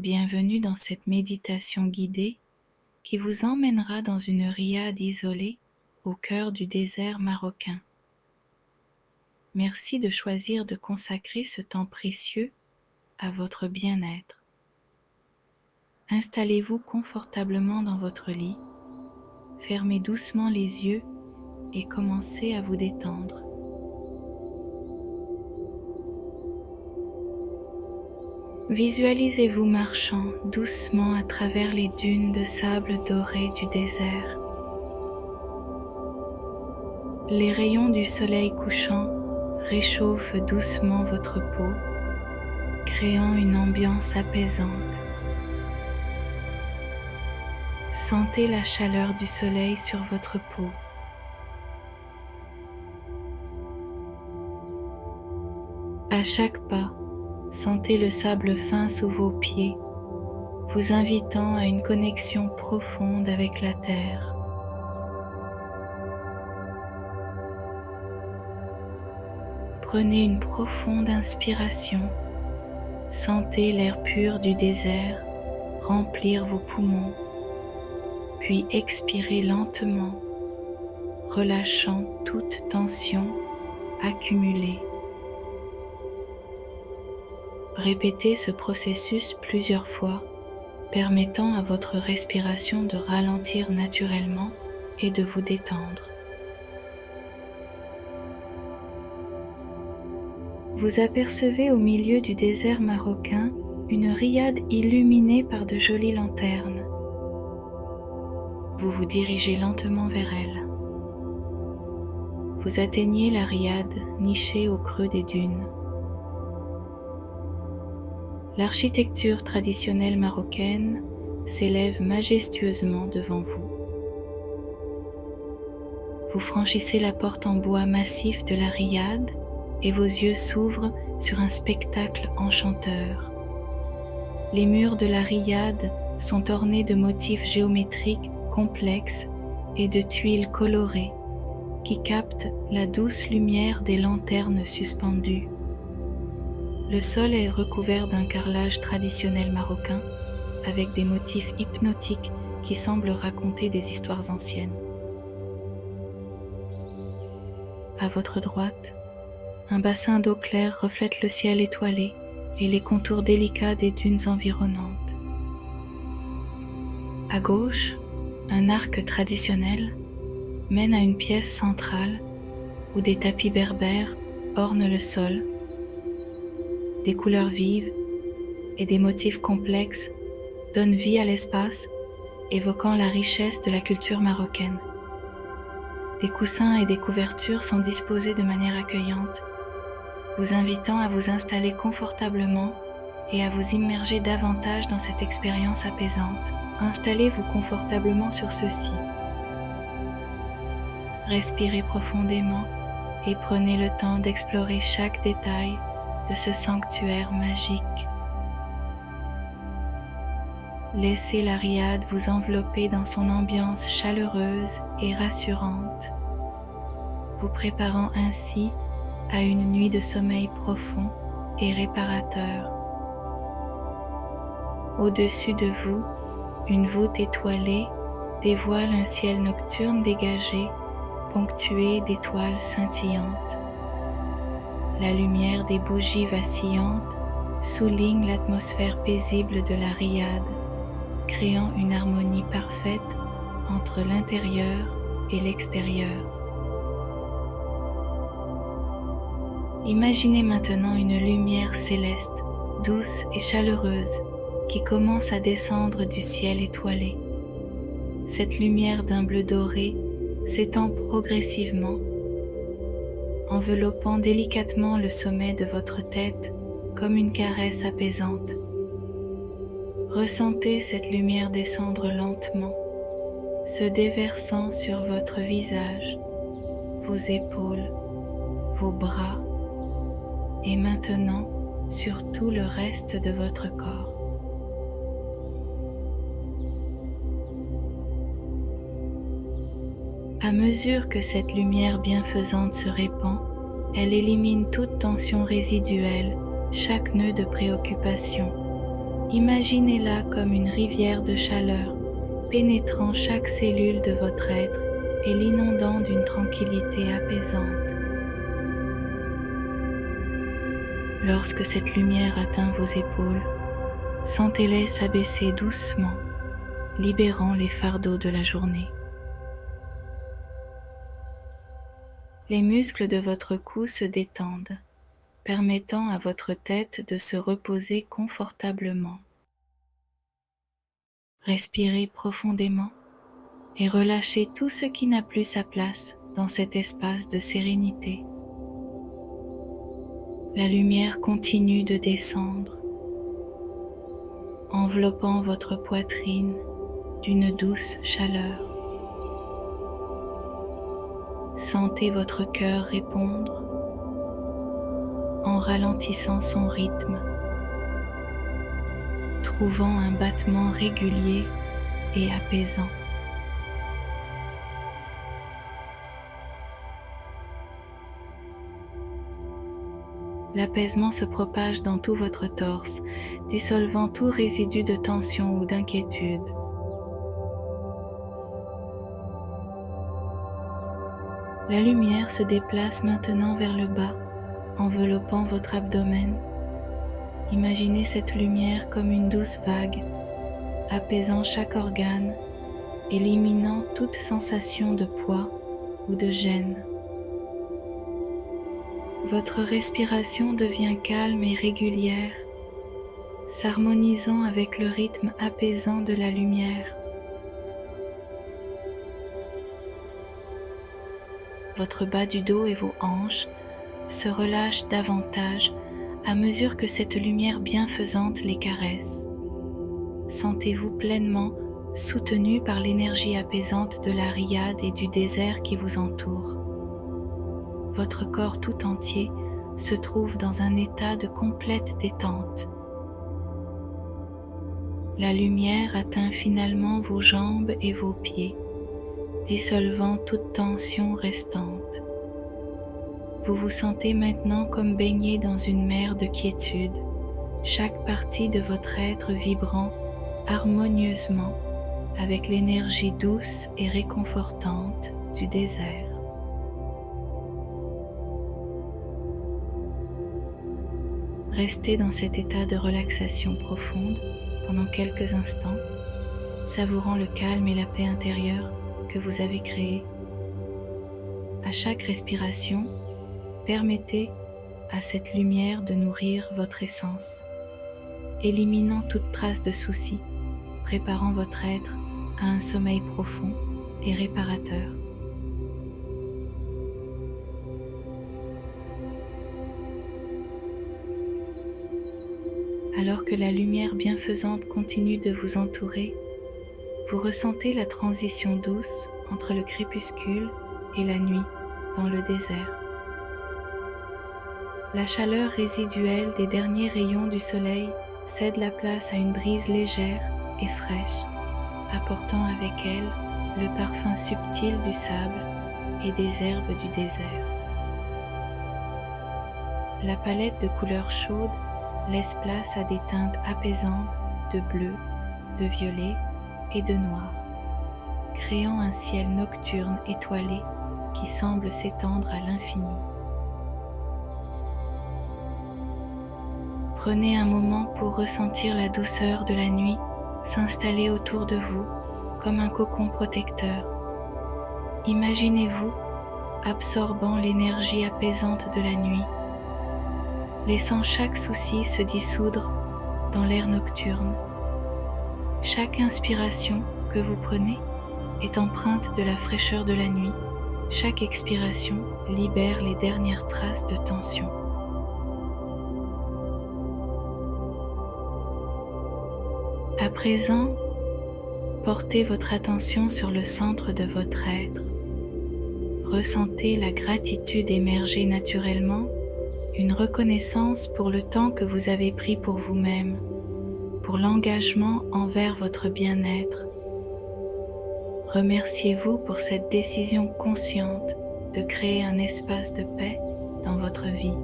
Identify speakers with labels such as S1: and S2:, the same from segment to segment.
S1: Bienvenue dans cette méditation guidée qui vous emmènera dans une riad isolée au cœur du désert marocain. Merci de choisir de consacrer ce temps précieux à votre bien-être. Installez-vous confortablement dans votre lit, fermez doucement les yeux et commencez à vous détendre. Visualisez-vous marchant doucement à travers les dunes de sable doré du désert. Les rayons du soleil couchant réchauffent doucement votre peau, créant une ambiance apaisante. Sentez la chaleur du soleil sur votre peau. À chaque pas, sentez le sable fin sous vos pieds, vous invitant à une connexion profonde avec la terre. Prenez une profonde inspiration, sentez l'air pur du désert remplir vos poumons, puis expirez lentement, relâchant toute tension accumulée. Répétez ce processus plusieurs fois, permettant à votre respiration de ralentir naturellement et de vous détendre. Vous apercevez au milieu du désert marocain une riad illuminée par de jolies lanternes. Vous vous dirigez lentement vers elle. Vous atteignez la riad nichée au creux des dunes. L'architecture traditionnelle marocaine s'élève majestueusement devant vous. Vous franchissez la porte en bois massif de la riad et vos yeux s'ouvrent sur un spectacle enchanteur. Les murs de la riad sont ornés de motifs géométriques complexes et de tuiles colorées qui captent la douce lumière des lanternes suspendues. Le sol est recouvert d'un carrelage traditionnel marocain avec des motifs hypnotiques qui semblent raconter des histoires anciennes. À votre droite, un bassin d'eau claire reflète le ciel étoilé et les contours délicats des dunes environnantes. À gauche, un arc traditionnel mène à une pièce centrale où des tapis berbères ornent le sol. Des couleurs vives et des motifs complexes donnent vie à l'espace, évoquant la richesse de la culture marocaine. Des coussins et des couvertures sont disposés de manière accueillante, vous invitant à vous installer confortablement et à vous immerger davantage dans cette expérience apaisante. Installez-vous confortablement sur ceux-ci. Respirez profondément et prenez le temps d'explorer chaque détail de ce sanctuaire magique. Laissez la riad vous envelopper dans son ambiance chaleureuse et rassurante, vous préparant ainsi à une nuit de sommeil profond et réparateur. Au-dessus de vous, une voûte étoilée dévoile un ciel nocturne dégagé, ponctué d'étoiles scintillantes. La lumière des bougies vacillantes souligne l'atmosphère paisible de la riad, créant une harmonie parfaite entre l'intérieur et l'extérieur. Imaginez maintenant une lumière céleste, douce et chaleureuse, qui commence à descendre du ciel étoilé. Cette lumière d'un bleu doré s'étend progressivement, enveloppant délicatement le sommet de votre tête comme une caresse apaisante. Ressentez cette lumière descendre lentement, se déversant sur votre visage, vos épaules, vos bras et maintenant sur tout le reste de votre corps. À mesure que cette lumière bienfaisante se répand, elle élimine toute tension résiduelle, chaque nœud de préoccupation, Imaginez-la comme une rivière de chaleur pénétrant chaque cellule de votre être et l'inondant d'une tranquillité apaisante. Lorsque cette lumière atteint vos épaules, sentez-les s'abaisser doucement, libérant les fardeaux de la journée. Les muscles de votre cou se détendent, permettant à votre tête de se reposer confortablement. Respirez profondément et relâchez tout ce qui n'a plus sa place dans cet espace de sérénité. La lumière continue de descendre, enveloppant votre poitrine d'une douce chaleur. Sentez votre cœur répondre en ralentissant son rythme, trouvant un battement régulier et apaisant. L'apaisement se propage dans tout votre torse, dissolvant tout résidu de tension ou d'inquiétude. La lumière se déplace maintenant vers le bas, enveloppant votre abdomen. Imaginez cette lumière comme une douce vague, apaisant chaque organe, éliminant toute sensation de poids ou de gêne. Votre respiration devient calme et régulière, s'harmonisant avec le rythme apaisant de la lumière. Votre bas du dos et vos hanches se relâchent davantage à mesure que cette lumière bienfaisante les caresse. Sentez-vous pleinement soutenu par l'énergie apaisante de la riade et du désert qui vous entoure. Votre corps tout entier se trouve dans un état de complète détente. La lumière atteint finalement vos jambes et vos pieds, dissolvant toute tension restante. Vous vous sentez maintenant comme baigné dans une mer de quiétude, chaque partie de votre être vibrant harmonieusement avec l'énergie douce et réconfortante du désert. Restez dans cet état de relaxation profonde pendant quelques instants, savourant le calme et la paix intérieure que vous avez créés. À chaque respiration, permettez à cette lumière de nourrir votre essence, éliminant toute trace de soucis, préparant votre être à un sommeil profond et réparateur. Alors que la lumière bienfaisante continue de vous entourer, vous ressentez la transition douce entre le crépuscule et la nuit dans le désert. La chaleur résiduelle des derniers rayons du soleil cède la place à une brise légère et fraîche, apportant avec elle le parfum subtil du sable et des herbes du désert. La palette de couleurs chaudes laisse place à des teintes apaisantes de bleu, de violet et de noir, créant un ciel nocturne étoilé qui semble s'étendre à l'infini. Prenez un moment pour ressentir la douceur de la nuit s'installer autour de vous comme un cocon protecteur. Imaginez-vous absorbant l'énergie apaisante de la nuit, laissant chaque souci se dissoudre dans l'air nocturne. Chaque inspiration que vous prenez est empreinte de la fraîcheur de la nuit. Chaque expiration libère les dernières traces de tension. À présent, portez votre attention sur le centre de votre être. Ressentez la gratitude émerger naturellement, une reconnaissance pour le temps que vous avez pris pour vous-même, pour l'engagement envers votre bien-être. Remerciez-vous pour cette décision consciente de créer un espace de paix dans votre vie.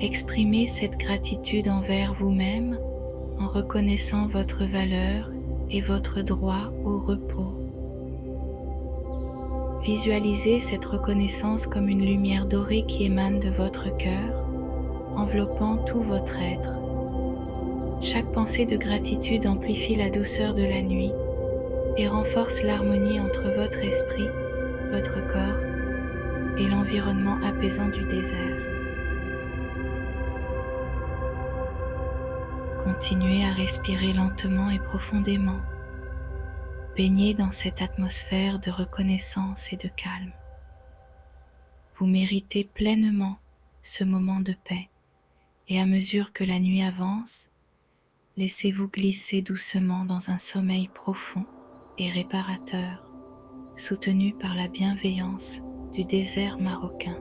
S1: Exprimez cette gratitude envers vous-même en reconnaissant votre valeur et votre droit au repos. Visualisez cette reconnaissance comme une lumière dorée qui émane de votre cœur, enveloppant tout votre être. Chaque pensée de gratitude amplifie la douceur de la nuit et renforce l'harmonie entre votre esprit, votre corps et l'environnement apaisant du désert. Continuez à respirer lentement et profondément, baignez dans cette atmosphère de reconnaissance et de calme. Vous méritez pleinement ce moment de paix et à mesure que la nuit avance, laissez-vous glisser doucement dans un sommeil profond et réparateur, soutenu par la bienveillance du désert marocain.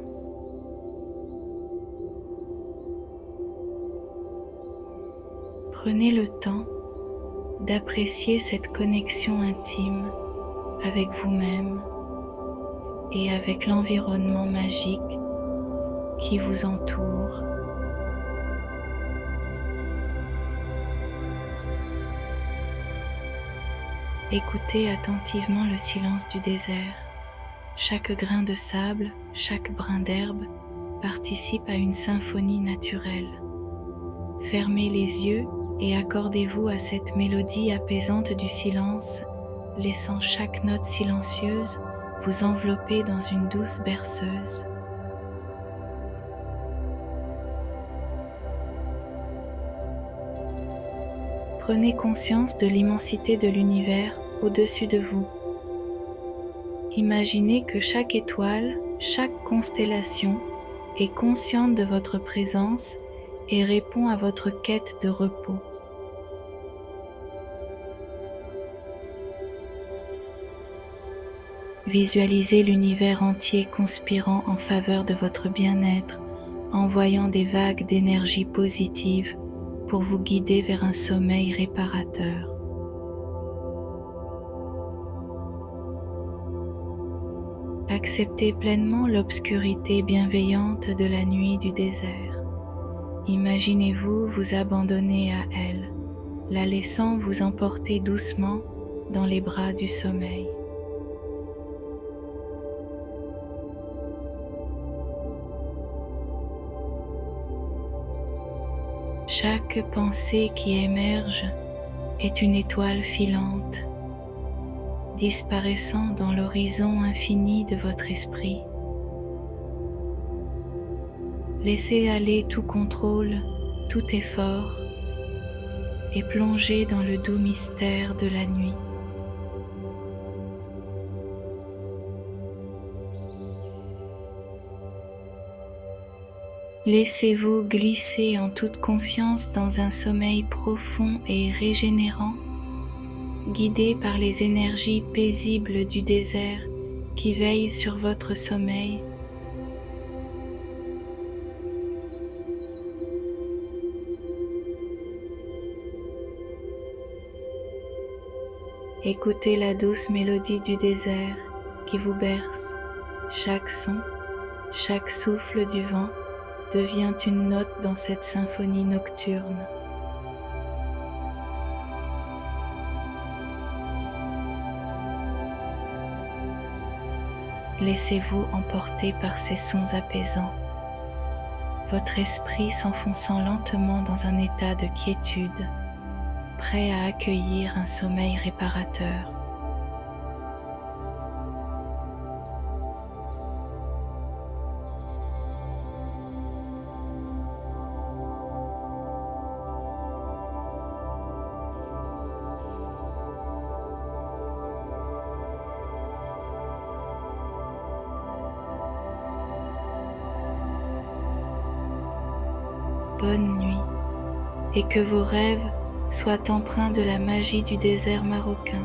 S1: Prenez le temps d'apprécier cette connexion intime avec vous-même et avec l'environnement magique qui vous entoure. Écoutez attentivement le silence du désert. Chaque grain de sable, chaque brin d'herbe participe à une symphonie naturelle. Fermez les yeux et accordez-vous à cette mélodie apaisante du silence, laissant chaque note silencieuse vous envelopper dans une douce berceuse. Prenez conscience de l'immensité de l'univers au-dessus de vous. Imaginez que chaque étoile, chaque constellation est consciente de votre présence et répond à votre quête de repos. Visualisez l'univers entier conspirant en faveur de votre bien-être, envoyant des vagues d'énergie positive pour vous guider vers un sommeil réparateur. Acceptez pleinement l'obscurité bienveillante de la nuit du désert. Imaginez-vous vous abandonner à elle, la laissant vous emporter doucement dans les bras du sommeil. Chaque pensée qui émerge est une étoile filante, disparaissant dans l'horizon infini de votre esprit. Laissez aller tout contrôle, tout effort et plongez dans le doux mystère de la nuit. Laissez-vous glisser en toute confiance dans un sommeil profond et régénérant, guidé par les énergies paisibles du désert qui veillent sur votre sommeil. Écoutez la douce mélodie du désert qui vous berce. Chaque son, chaque souffle du vent devient une note dans cette symphonie nocturne. Laissez-vous emporter par ces sons apaisants, votre esprit s'enfonçant lentement dans un état de quiétude, prêt à accueillir un sommeil réparateur. Bonne nuit et que vos rêves soient empreints de la magie du désert marocain.